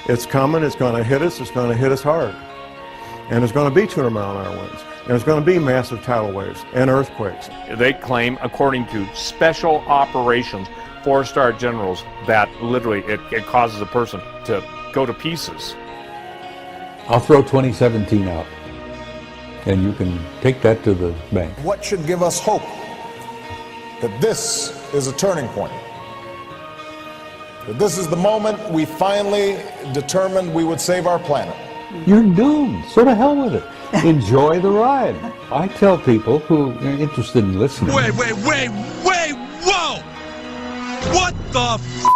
It's coming, it's going to hit us hard. And it's going to be 200-mile-an-hour winds. And there's going to be massive tidal waves and earthquakes. They claim, according to special operations, four-star generals, that literally it causes a person to go to pieces. I'll throw 2017 out, and you can take that to the bank. What should give us hope that this is a turning point? That this is the moment we finally determined we would save our planet? You're doomed. So to hell with it. Enjoy the ride. I tell people who are interested in listening. Wait, whoa! What the f***?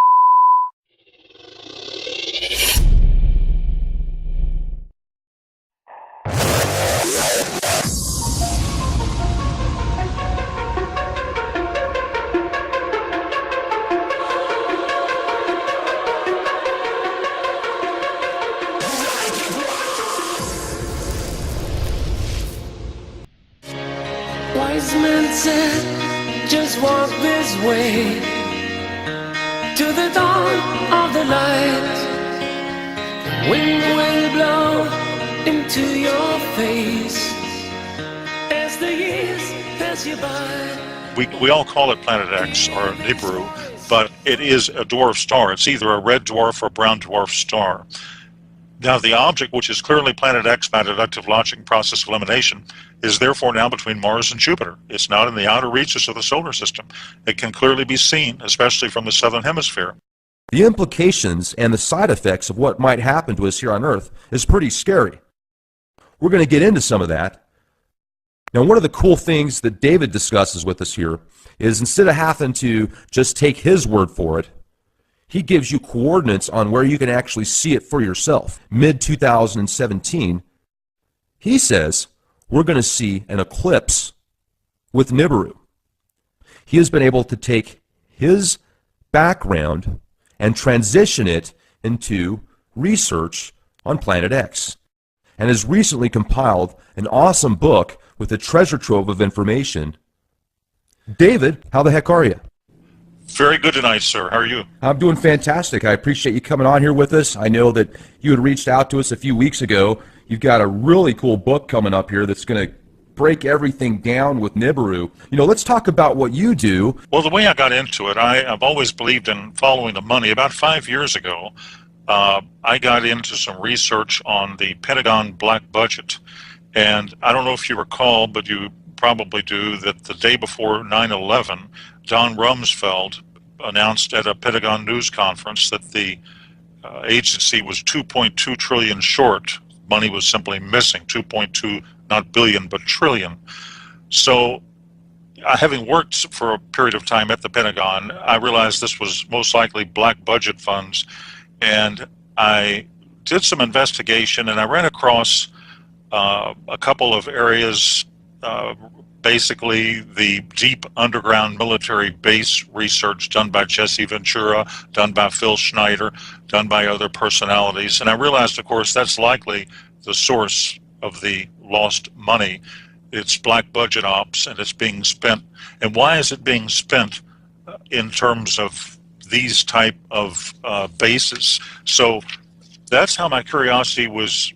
Wise men said, just walk this way to the dawn of the light. The wind will blow into your face as the years pass you by. We all call it Planet X or Nibiru, but it is a dwarf star. It's either a red dwarf or a brown dwarf star. Now, the object, which is clearly Planet X by deductive logic process elimination, is therefore now between Mars and Jupiter. It's not in the outer reaches of the solar system. It can clearly be seen, especially from the southern hemisphere. The implications and the side effects of what might happen to us here on Earth is pretty scary. We're going to get into some of that. Now, one of the cool things that David discusses with us here is instead of having to just take his word for it, he gives you coordinates on where you can actually see it for yourself. Mid-2017, he says we're going to see an eclipse with Nibiru. He has been able to take his background and transition it into research on Planet X, and has recently compiled an awesome book with a treasure trove of information. David, how the heck are you? Very good tonight, sir. How are you? I'm doing fantastic. I appreciate you coming on here with us. I know that you had reached out to us a few weeks ago. You've got a really cool book coming up here that's going to break everything down with Nibiru. You know, let's talk about what you do. Well, the way I got into it, I've always believed in following the money. About 5 years ago, I got into some research on the Pentagon black budget. And I don't know if you recall, but you probably do, that the day before 9/11, Don Rumsfeld announced at a Pentagon news conference that the agency was 2.2 trillion short. Money was simply missing, 2.2, not billion, but trillion. So having worked for a period of time at the Pentagon, I realized this was most likely black budget funds. And I did some investigation, and I ran across a couple of areas, basically the deep underground military base research done by Jesse Ventura, done by Phil Schneider, done by other personalities. And I realized, of course, that's likely the source of the lost money. It's black budget ops, and it's being spent. And why is it being spent in terms of these type of bases? So that's how my curiosity was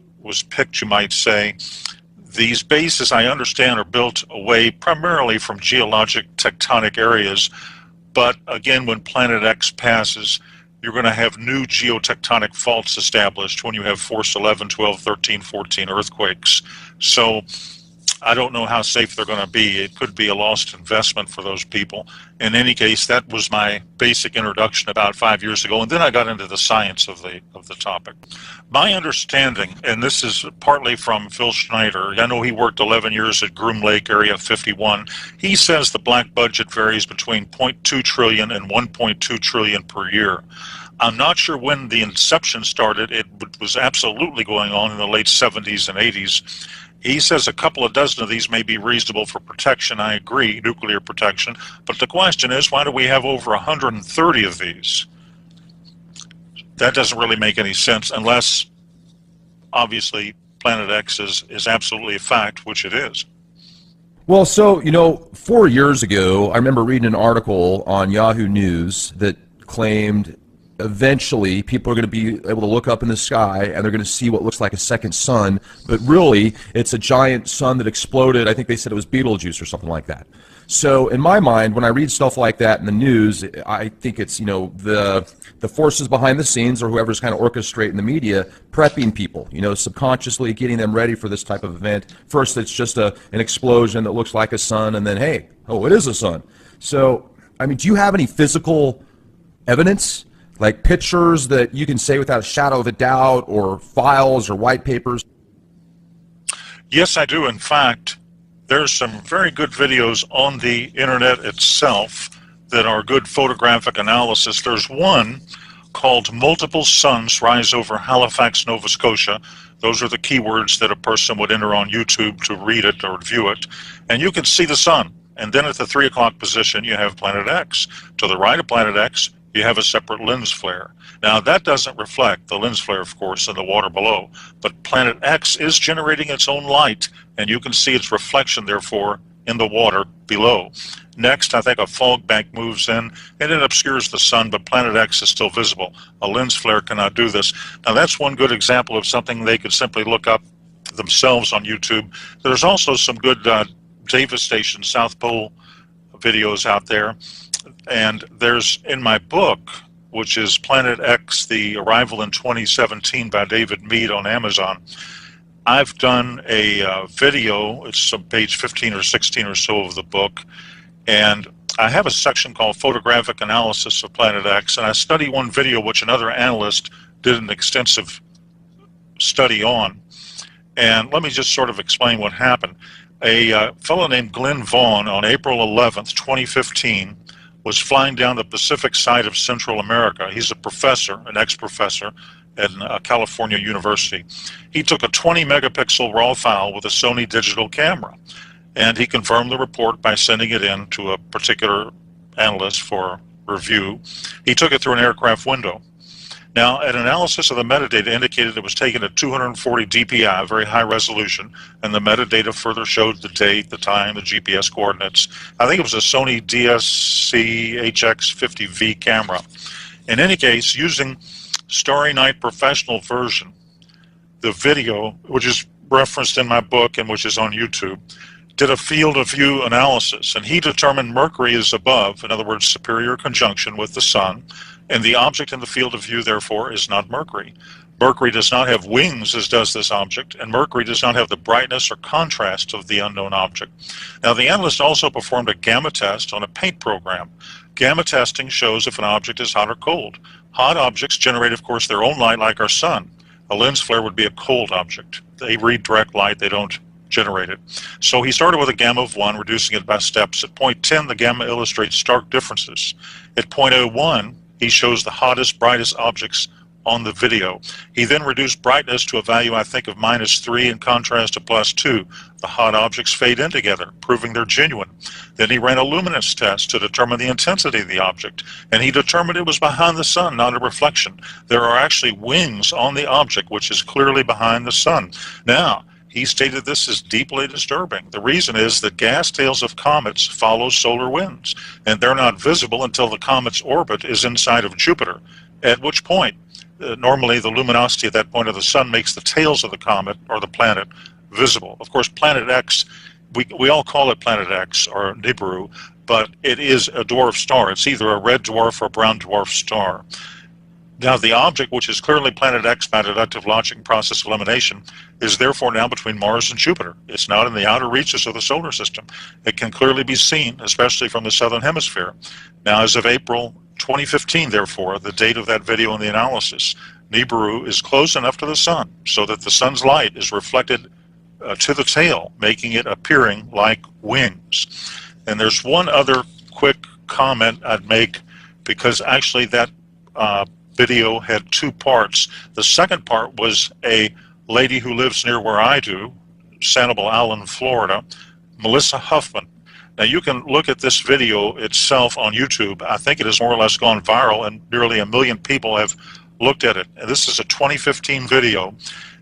picked, you might say. These bases, I understand, are built away primarily from geologic tectonic areas, but again, when Planet X passes, you're going to have new geotectonic faults established when you have force 11, 12, 13, 14 earthquakes. So I don't know how safe they're going to be. It could be a lost investment for those people. In any case, that was my basic introduction about 5 years ago, and then I got into the science of the topic. My understanding, and this is partly from Phil Schneider, I know he worked 11 years at Groom Lake, Area 51. He says the black budget varies between 0.2 trillion and 1.2 trillion per year. I'm not sure when the inception started. It was absolutely going on in the late 70s and 80s. He says a couple of dozen of these may be reasonable for protection. I agree, nuclear protection. But the question is, why do we have over 130 of these? That doesn't really make any sense unless, obviously, Planet X is absolutely a fact, which it is. Well, so, 4 years ago, I remember reading an article on Yahoo News that claimed eventually people are going to be able to look up in the sky and they're going to see what looks like a second sun, but really it's a giant sun that exploded. I think they said it was Betelgeuse or something like that. So in my mind, when I read stuff like that in the news, I think it's, the forces behind the scenes or whoever's kind of orchestrating the media prepping people, subconsciously getting them ready for this type of event. First, it's just an explosion that looks like a sun, and then, hey, oh, it is a sun. So, I mean, do you have any physical evidence, like pictures that you can say without a shadow of a doubt, or files or white papers? Yes, I do. In fact, there's some very good videos on the internet itself that are good photographic analysis. There's one called Multiple Suns Rise Over Halifax, Nova Scotia. Those are the keywords that a person would enter on YouTube to read it or view it. And you can see the sun. And then at the 3 o'clock position, you have Planet X. To the right of Planet X, you have a separate lens flare. Now, that doesn't reflect the lens flare, of course, in the water below, but Planet X is generating its own light, and you can see its reflection, therefore, in the water below. Next, I think a fog bank moves in, and it obscures the sun, but Planet X is still visible. A lens flare cannot do this. Now, that's one good example of something they could simply look up themselves on YouTube. There's also some good Davis Station South Pole videos out there. And there's, in my book, which is Planet X, The Arrival in 2017 by David Mead on Amazon, I've done a video. It's on page 15 or 16 or so of the book. And I have a section called Photographic Analysis of Planet X. And I study one video which another analyst did an extensive study on. And let me just sort of explain what happened. A fellow named Glenn Vaughn on April 11th, 2015, was flying down the Pacific side of Central America. He's a professor, an ex-professor at California University. He took a 20 megapixel raw file with a Sony digital camera, and he confirmed the report by sending it in to a particular analyst for review. He took it through an aircraft window. Now, an analysis of the metadata indicated it was taken at 240 dpi, very high resolution, and the metadata further showed the date, the time, the GPS coordinates. I think it was a Sony DSC HX50V camera. In any case, using Starry Night Professional version, the video, which is referenced in my book and which is on YouTube, did a field of view analysis, and he determined Mercury is above, in other words, superior conjunction with the sun, and the object in the field of view, therefore, is not Mercury. Mercury does not have wings, as does this object, and Mercury does not have the brightness or contrast of the unknown object. Now, the analyst also performed a gamma test on a paint program. Gamma testing shows if an object is hot or cold. Hot objects generate, of course, their own light like our sun. A lens flare would be a cold object. They read direct light, they don't generate it. So he started with a gamma of 1, reducing it by steps. At point 10, the gamma illustrates stark differences. At point 01, he shows the hottest, brightest objects on the video. He then reduced brightness to a value, I think, of -3 in contrast to +2. The hot objects fade in together, proving they're genuine. Then he ran a luminance test to determine the intensity of the object, and he determined it was behind the sun, not a reflection. There are actually wings on the object, which is clearly behind the sun. Now, he stated this is deeply disturbing. The reason is that gas tails of comets follow solar winds, and they're not visible until the comet's orbit is inside of Jupiter, at which point, normally the luminosity at that point of the sun makes the tails of the comet or the planet visible. Of course, Planet X, we all call it Planet X or Nibiru, but it is a dwarf star. It's either a red dwarf or a brown dwarf star. Now, the object, which is clearly Planet X by deductive logic and process elimination, is therefore now between Mars and Jupiter. It's not in the outer reaches of the solar system. It can clearly be seen, especially from the southern hemisphere. Now, as of April 2015, therefore, the date of that video and the analysis, Nibiru is close enough to the sun so that the sun's light is reflected to the tail, making it appearing like wings. And there's one other quick comment I'd make, because actually that video had 2 parts. The second part was a lady who lives near where I do, Sanibel Island, Florida, Melissa Huffman. Now, you can look at this video itself on YouTube. I think it has more or less gone viral, and nearly 1 million people have looked at it. And this is a 2015 video.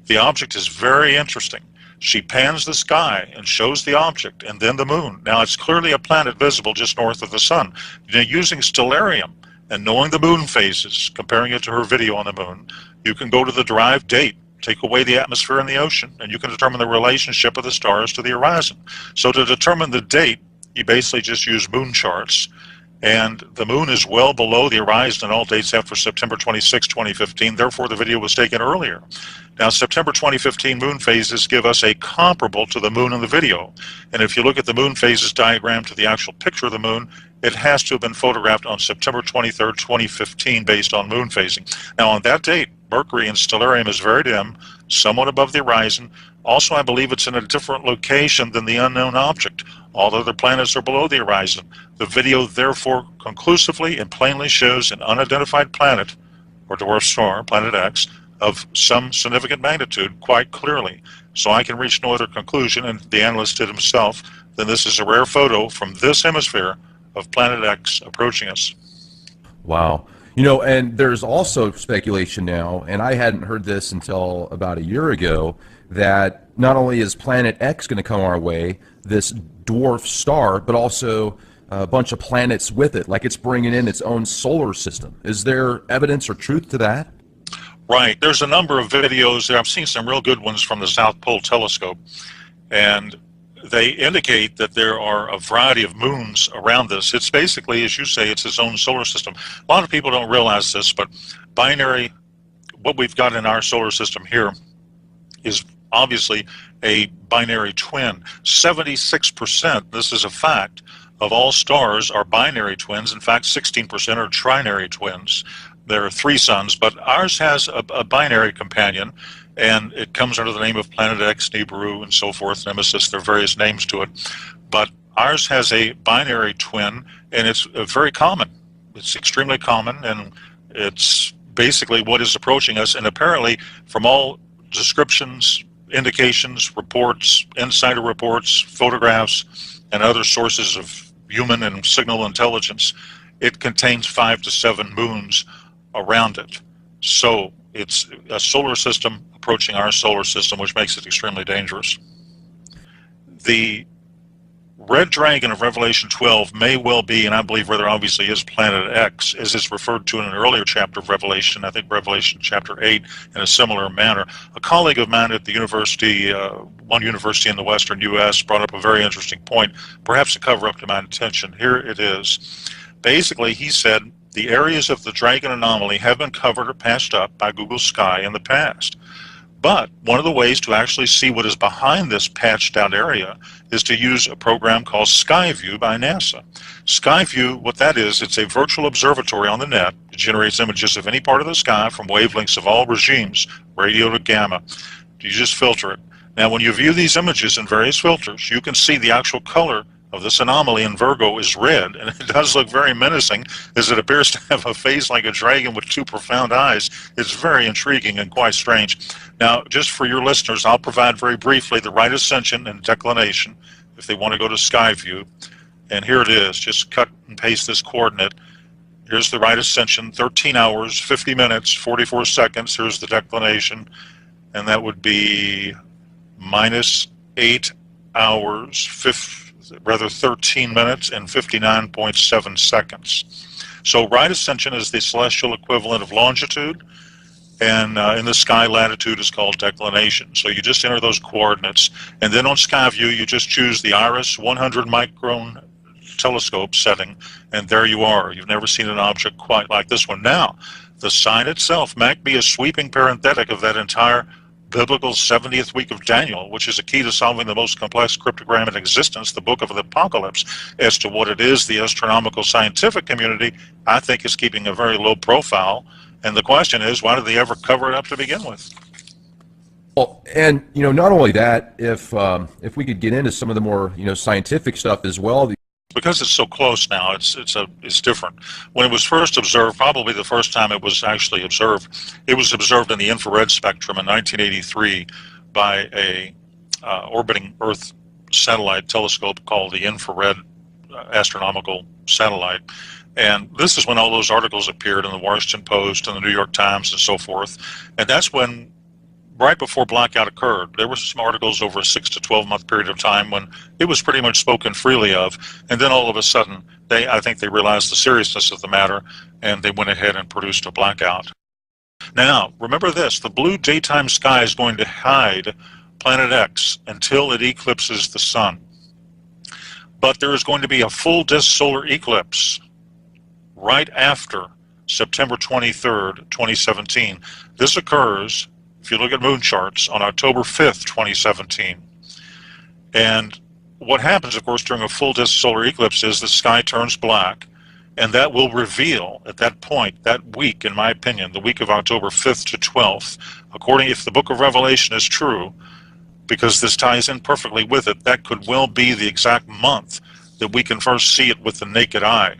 The object is very interesting. She pans the sky and shows the object and then the moon. Now, it's clearly a planet visible just north of the sun. Using stellarium, And knowing the moon phases, comparing it to her video on the moon, you can go to the derived date, take away the atmosphere and the ocean, and you can determine the relationship of the stars to the horizon. So to determine the date, you basically just use moon charts. And the moon is well below the horizon in all dates after September 26, 2015. Therefore, the video was taken earlier. Now, September 2015 moon phases give us a comparable to the moon in the video. And if you look at the moon phases diagram to the actual picture of the moon, it has to have been photographed on September 23, 2015, based on moon phasing. Now, on that date, Mercury in stellarium is very dim, somewhat above the horizon. Also, I believe it's in a different location than the unknown object. All other planets are below the horizon. The video therefore conclusively and plainly shows an unidentified planet, or dwarf star, planet X, of some significant magnitude quite clearly. So I can reach no other conclusion, and the analyst did himself, than this is a rare photo from this hemisphere of planet X approaching us. Wow. You know, and there's also speculation now, and I hadn't heard this until about a year ago, that not only is Planet X going to come our way, this dwarf star, but also a bunch of planets with it, like it's bringing in its own solar system. Is there evidence or truth to that? Right. There's a number of videos there. I've seen some real good ones from the South Pole Telescope, and they indicate that there are a variety of moons around this. It's basically, as you say, it's its own solar system. A lot of people don't realize this, but binary, what we've got in our solar system here is obviously a binary twin. 76%, this is a fact, of all stars are binary twins. In fact, 16% are trinary twins. There are three suns, but ours has a binary companion, and it comes under the name of Planet X, Nibiru, and so forth, Nemesis. There are various names to it. But ours has a binary twin, and it's very common. It's extremely common, and it's basically what is approaching us. And apparently, from all descriptions, indications, reports, insider reports, photographs, and other sources of human and signal intelligence, it contains 5 to 7 moons around it. So it's a solar system approaching our solar system, which makes it extremely dangerous. The red dragon of Revelation 12 may well be, and I believe rather obviously is, Planet X, as is referred to in an earlier chapter of Revelation, I think Revelation chapter 8, in a similar manner. A colleague of mine at the university, one university in the western U.S., brought up a very interesting point, perhaps a cover-up to my attention. Here it is. Basically, he said, the areas of the dragon anomaly have been covered or patched up by Google Sky in the past. But one of the ways to actually see what is behind this patched out area is to use a program called Skyview by NASA. Skyview, what that is, it's a virtual observatory on the net. It generates images of any part of the sky from wavelengths of all regimes, radio to gamma. You just filter it. Now, when you view these images in various filters, you can see the actual color of this anomaly in Virgo is red, and it does look very menacing, as it appears to have a face like a dragon with 2 profound eyes. It's very intriguing and quite strange. Now, just for your listeners, I'll provide very briefly the right ascension and declination if they want to go to Skyview. And here it is. Just cut and paste this coordinate. Here's the right ascension, 13 hours, 50 minutes, 44 seconds. Here's the declination, and that would be minus 8 hours, 13 minutes and 59.7 seconds. So right ascension is the celestial equivalent of longitude, and in the sky latitude is called declination. So you just enter those coordinates, and then on Skyview you just choose the Iris 100 micron telescope setting, and there you are. You've never seen an object quite like this one. Now, the sign itself might be a sweeping parenthetic of that entire biblical 70th week of Daniel, which is a key to solving the most complex cryptogram in existence, the book of the Apocalypse. As to what it is, the astronomical scientific community, I think, is keeping a very low profile. And the question is, why did they ever cover it up to begin with? Well, and not only that, if we could get into some of the more scientific stuff as well. Because it's so close now, it's different. When it was first observed, probably the first time it was actually observed, it was observed in the infrared spectrum in 1983 by a orbiting Earth satellite telescope called the Infrared Astronomical Satellite. And this is when all those articles appeared in the Washington Post and the New York Times and so forth. And that's when right before blackout occurred. There were some articles over a 6 to 12 month period of time when it was pretty much spoken freely of, and then all of a sudden, I think they realized the seriousness of the matter, and they went ahead and produced a blackout. Now, remember this, the blue daytime sky is going to hide Planet X until it eclipses the sun. But there is going to be a full disk solar eclipse right after September 23rd, 2017. This occurs, if you look at moon charts, on October 5th, 2017. And what happens, of course, during a full disk solar eclipse is the sky turns black, and that will reveal at that point, that week, in my opinion, the week of October 5th to 12th, according, if the book of Revelation is true, because this ties in perfectly with it, that could well be the exact month that we can first see it with the naked eye.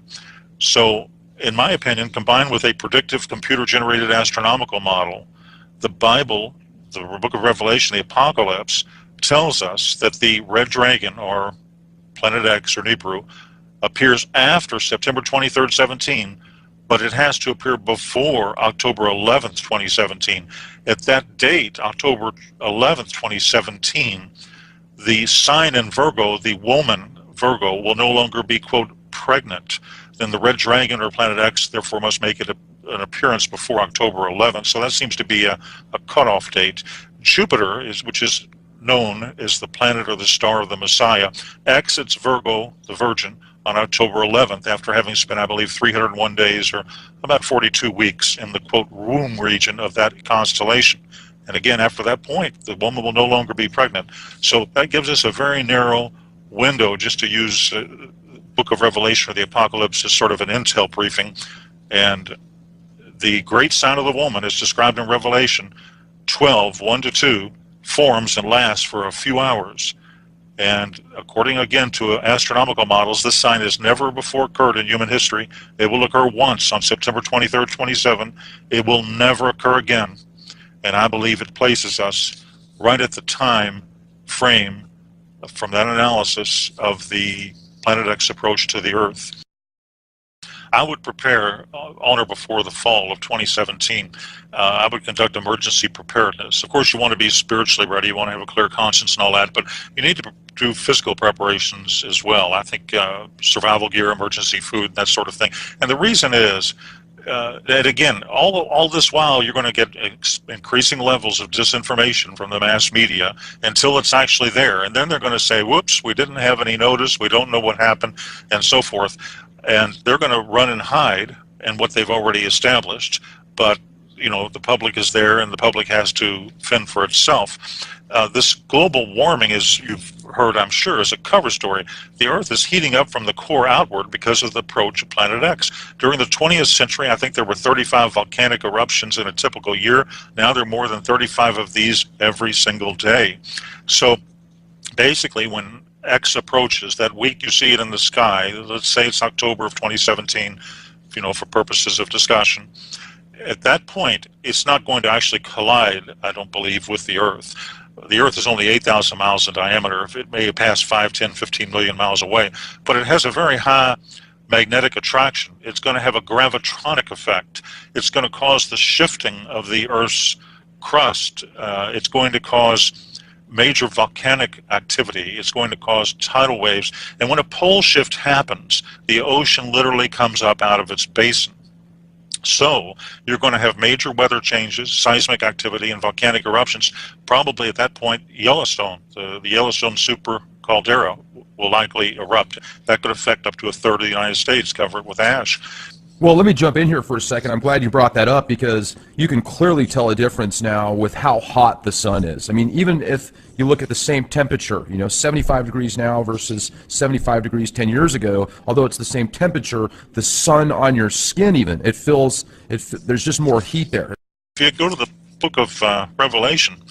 So, in my opinion, combined with a predictive computer-generated astronomical model, the Bible, the book of Revelation, the Apocalypse, tells us that the red dragon, or Planet X, or Nibiru, appears after September 23rd, 17, but it has to appear before October 11th, 2017. At that date, October 11th, 2017, the sign in Virgo, the woman Virgo, will no longer be, quote, pregnant. Then the red dragon, or Planet X, therefore must make it an appearance before October 11th. So that seems to be a cutoff date. Jupiter, which is known as the planet or the star of the Messiah, exits Virgo, the Virgin, on October 11th, after having spent, I believe, 301 days or about 42 weeks in the, quote, womb region of that constellation. And again, after that point, the woman will no longer be pregnant. So that gives us a very narrow window, just to use the book of Revelation or the Apocalypse as sort of an intel briefing. And the great sign of the woman, is described in Revelation 12, 1 to 2, forms and lasts for a few hours. And according, again, to astronomical models, this sign has never before occurred in human history. It will occur once on September 23rd, 27. It will never occur again. And I believe it places us right at the time frame from that analysis of the Planet X approach to the Earth. I would prepare on or before the fall of 2017. I would conduct emergency preparedness. Of course, you want to be spiritually ready. You want to have a clear conscience and all that, but you need to do physical preparations as well. I think survival gear, emergency food, that sort of thing. And the reason is that, again, all this while you're going to get increasing levels of disinformation from the mass media until it's actually there. And then they're going to say, whoops, we didn't have any notice, we don't know what happened, and so forth. And they're going to run and hide in what they've already established. But, you know, the public is there, and the public has to fend for itself. This global warming, as you've heard, I'm sure, is a cover story. The Earth is heating up from the core outward because of the approach of Planet X. During the 20th century, I think there were 35 volcanic eruptions in a typical year. Now there are more than 35 of these every single day. So basically, when X approaches, that week you see it in the sky, let's say it's October of 2017, you know, for purposes of discussion, at that point, it's not going to actually collide, I don't believe, with the Earth. The Earth is only 8,000 miles in diameter. It may pass 5, 10, 15 million miles away, but it has a very high magnetic attraction. It's going to have a gravitronic effect. It's going to cause the shifting of the Earth's crust. It's going to cause major volcanic activity. It's going to cause tidal waves. And when a pole shift happens, the ocean literally comes up out of its basin. So you're going to have major weather changes, seismic activity, and volcanic eruptions. Probably at that point, Yellowstone, the Yellowstone super caldera, will likely erupt. That could affect up to a third of the United States, cover it with ash. Well, let me jump in here for a second. I'm glad you brought that up, because you can clearly tell a difference now with how hot the sun is. I mean, even if you look at the same temperature, you know, 75 degrees now versus 75 degrees 10 years ago, although it's the same temperature, the sun on your skin even, there's just more heat there. If you go to the book of Revelation,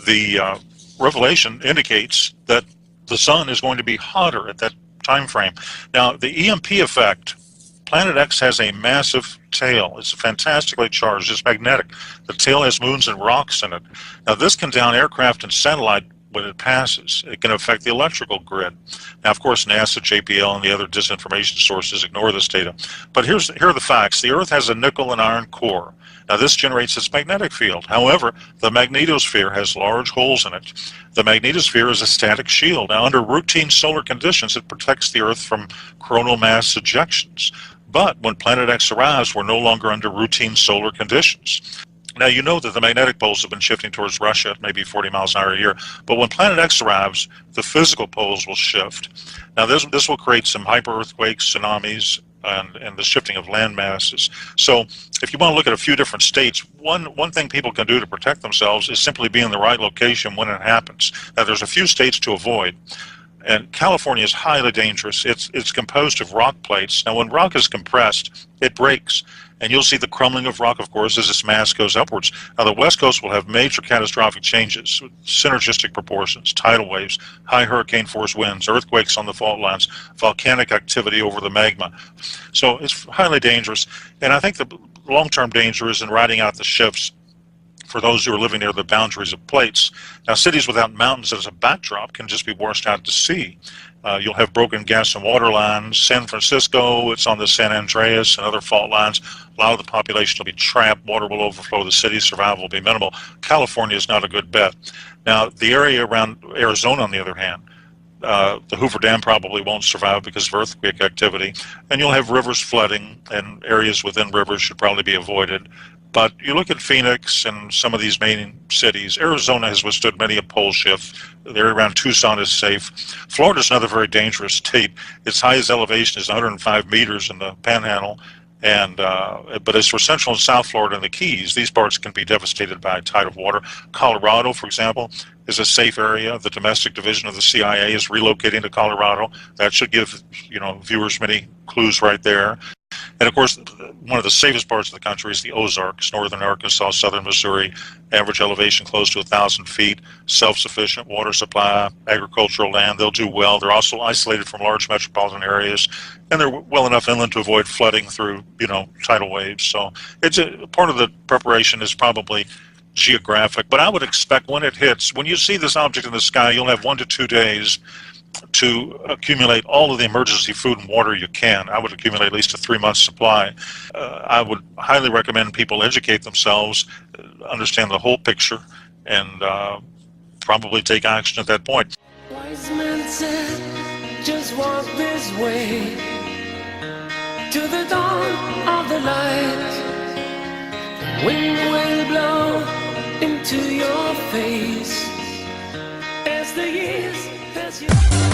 the Revelation indicates that the sun is going to be hotter at that time frame. Now, the EMP effect, Planet X has a massive tail. It's fantastically charged. It's magnetic. The tail has moons and rocks in it. Now, this can down aircraft and satellite when it passes. It can affect the electrical grid. Now, of course, NASA, JPL, and the other disinformation sources ignore this data. But here are the facts. The Earth has a nickel and iron core. Now, this generates its magnetic field. However, the magnetosphere has large holes in it. The magnetosphere is a static shield. Now, under routine solar conditions, it protects the Earth from coronal mass ejections. But when Planet X arrives, we're no longer under routine solar conditions. Now, you know that the magnetic poles have been shifting towards Russia at maybe 40 miles an hour a year, but when Planet X arrives, the physical poles will shift. Now, this will create some hyper-earthquakes, tsunamis, and the shifting of land masses. So if you want to look at a few different states, one thing people can do to protect themselves is simply be in the right location when it happens. Now, there's a few states to avoid. And California is highly dangerous. It's composed of rock plates. Now, when rock is compressed, it breaks. And you'll see the crumbling of rock, of course, as its mass goes upwards. Now, the West Coast will have major catastrophic changes, synergistic proportions, tidal waves, high hurricane force winds, earthquakes on the fault lines, volcanic activity over the magma. So it's highly dangerous. And I think the long-term danger is in riding out the shifts for those who are living near the boundaries of plates. Now, cities without mountains as a backdrop can just be washed out to sea. You'll have broken gas and water lines. San Francisco, it's on the San Andreas and other fault lines. A lot of the population will be trapped. Water will overflow the city. Survival will be minimal. California is not a good bet. Now, the area around Arizona, on the other hand, the Hoover Dam probably won't survive because of earthquake activity. And you'll have rivers flooding, and areas within rivers should probably be avoided. But you look at Phoenix and some of these main cities. Arizona has withstood many a pole shift. The area around Tucson is safe. Florida is another very dangerous state. Its highest elevation is 105 meters in the Panhandle. But as for Central and South Florida and the Keys, these parts can be devastated by a tide of water. Colorado, for example, is a safe area. The domestic division of the CIA is relocating to Colorado. That should give viewers many clues right there. And of course, one of the safest parts of the country is the Ozarks, northern Arkansas, southern Missouri, average elevation close to 1,000 feet, self-sufficient water supply, agricultural land. They'll do well. They're also isolated from large metropolitan areas, and they're well enough inland to avoid flooding through, tidal waves. So it's part of the preparation is probably geographic. But I would expect when it hits, when you see this object in the sky, you'll have 1 to 2 days to accumulate all of the emergency food and water you can. I would accumulate at least a 3-month supply. I would highly recommend people educate themselves, understand the whole picture, and probably take action at that point. Wise men said, just walk this way to the dawn of the light. The wind will blow into your face as the years pass you.